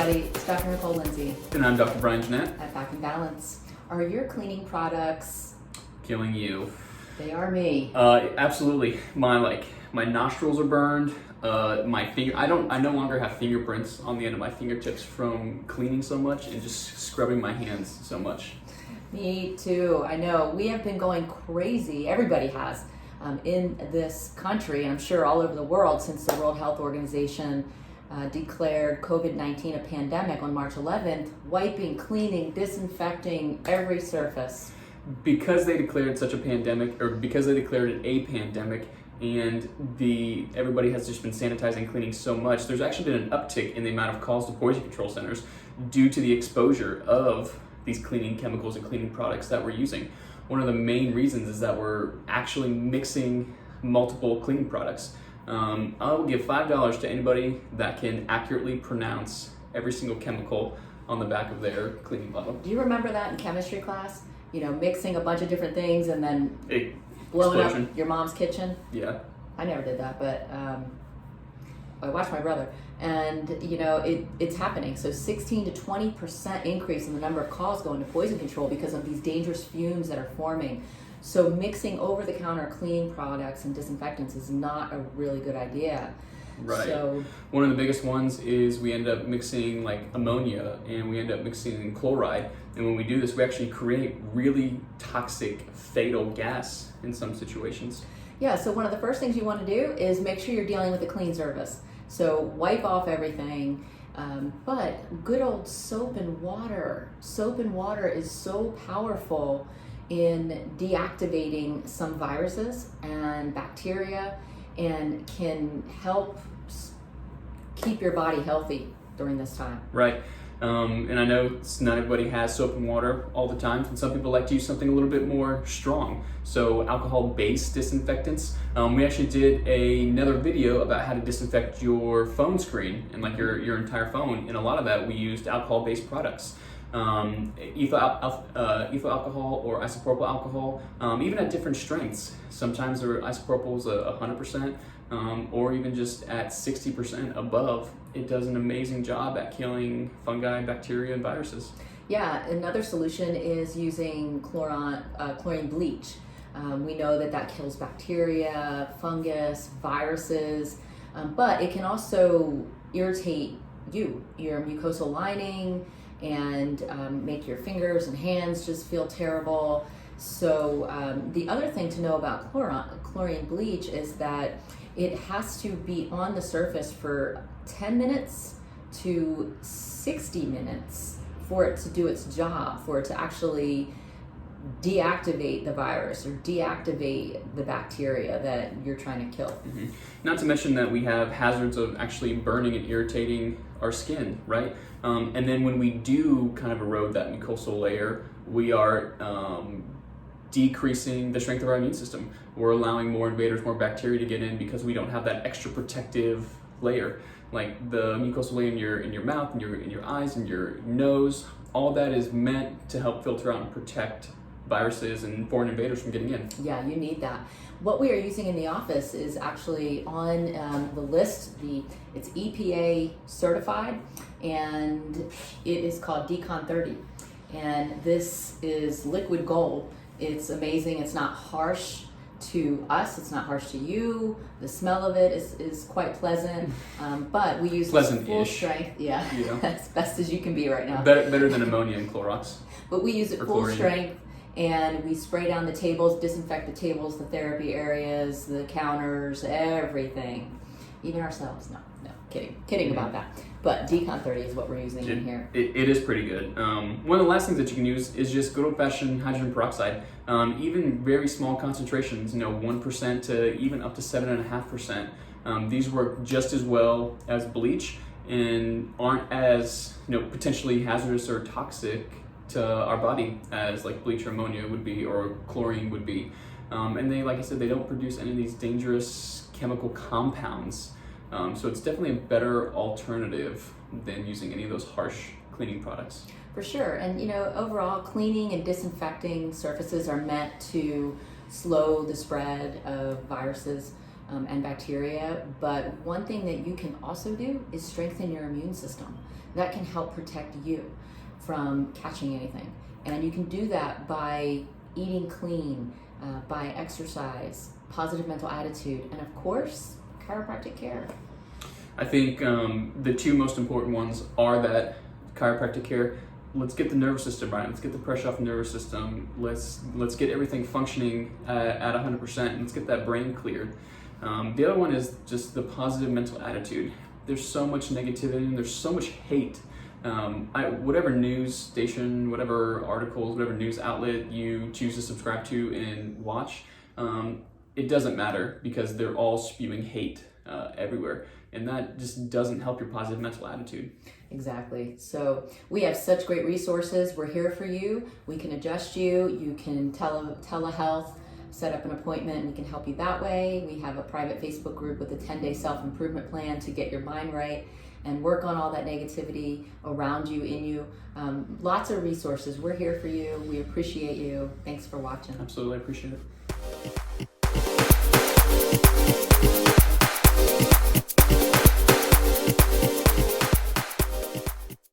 everybody. It's Dr. Nicole Lindsey. And I'm Dr. Bryan Gennett. At Back in Balance. Are your cleaning products Killing you? They are me. Absolutely. My nostrils are burned. My finger. I no longer have fingerprints on the end of my fingertips from cleaning so much and just scrubbing my hands so much. Me too. I know. We have been going crazy. Everybody has in this country, and I'm sure all over the world, since the World Health Organization declared COVID-19 a pandemic on March 11th, wiping, cleaning, disinfecting every surface. Because they declared such a pandemic, or because they declared it a pandemic, and everybody has just been sanitizing and cleaning so much, there's actually been an uptick in the amount of calls to poison control centers due to the exposure of these cleaning chemicals and cleaning products that we're using. One of the main reasons is that we're actually mixing multiple cleaning products. I will give $5 to anybody that can accurately pronounce every single chemical on the back of their cleaning bottle. Do you remember that in chemistry class? You know, mixing a bunch of different things and then blowing up your mom's kitchen? Yeah. I never did that, but I watched my brother. And, you know, it's happening. So 16 to 20% increase in the number of calls going to poison control because of these dangerous fumes that are forming. So mixing over-the-counter cleaning products and disinfectants is not a really good idea. Right. So, one of the biggest ones is we end up mixing like ammonia and we end up mixing chloride. And when we do this, we actually create really toxic, fatal gas in some situations. Yeah, so one of the first things you want to do is make sure you're dealing with a clean surface. So wipe off everything, but good old soap and water. Soap and water is so powerful in deactivating some viruses and bacteria and can help keep your body healthy during this time. Right. And I know not everybody has soap and water all the time, and some people like to use something a little bit more strong. So alcohol-based disinfectants. We actually did another video about how to disinfect your phone screen and like your entire phone. And a lot of that we used alcohol-based products. Ethyl alcohol or isopropyl alcohol, even at different strengths. Sometimes there are isopropyls 100%, or even just at 60% above. It does an amazing job at killing fungi, bacteria, and viruses. Yeah, another solution is using chlorine bleach. We know that kills bacteria, fungus, viruses, but it can also irritate your mucosal lining, and make your fingers and hands just feel terrible. So the other thing to know about chlorine bleach is that it has to be on the surface for 10 minutes to 60 minutes for it to do its job, for it to actually deactivate the virus or deactivate the bacteria that you're trying to kill. Mm-hmm. Not to mention that we have hazards of actually burning and irritating our skin, right? And then when we do kind of erode that mucosal layer, we are decreasing the strength of our immune system. We're allowing more invaders, more bacteria to get in because we don't have that extra protective layer. Like the mucosal layer in your mouth, in your eyes, and your nose, all that is meant to help filter out and protect viruses and foreign invaders from getting in. Yeah, you need that. What we are using in the office is actually on the list. It's EPA certified, and it is called Decon 30. And this is liquid gold. It's amazing. It's not harsh to us. It's not harsh to you. The smell of it is quite pleasant. But we use full strength. Yeah, as best as you can be right now. Better than ammonia and Clorox. But we use it full strength. And we spray down the tables, disinfect the tables, the therapy areas, the counters, everything. Even ourselves. No, kidding about that. But Decon 30 is what we're using in here. It is pretty good. One of the last things that you can use is just good old-fashioned hydrogen peroxide. Even very small concentrations, 1% to even up to 7.5%. These work just as well as bleach and aren't as potentially hazardous or toxic to our body as like bleach or ammonia would be, or chlorine would be. And they, like I said, they don't produce any of these dangerous chemical compounds. So it's definitely a better alternative than using any of those harsh cleaning products. For sure. And overall, cleaning and disinfecting surfaces are meant to slow the spread of viruses and bacteria. But one thing that you can also do is strengthen your immune system. That can help protect you from catching anything. And you can do that by eating clean, by exercise, positive mental attitude, and of course, chiropractic care. I think the two most important ones are that chiropractic care. Let's get the nervous system right. Let's get the pressure off the nervous system. Let's get everything functioning at 100%. Let's get that brain cleared. The other one is just the positive mental attitude. There's so much negativity and there's so much hate. Whatever news station, whatever articles, whatever news outlet you choose to subscribe to and watch, it doesn't matter because they're all spewing hate everywhere. And that just doesn't help your positive mental attitude. Exactly. So we have such great resources. We're here for you. We can adjust you. You can telehealth, set up an appointment, and we can help you that way. We have a private Facebook group with a 10-day self-improvement plan to get your mind right and work on all that negativity around you, in you. Lots of resources. We're here for you. We appreciate you. Thanks for watching. Absolutely, I appreciate it.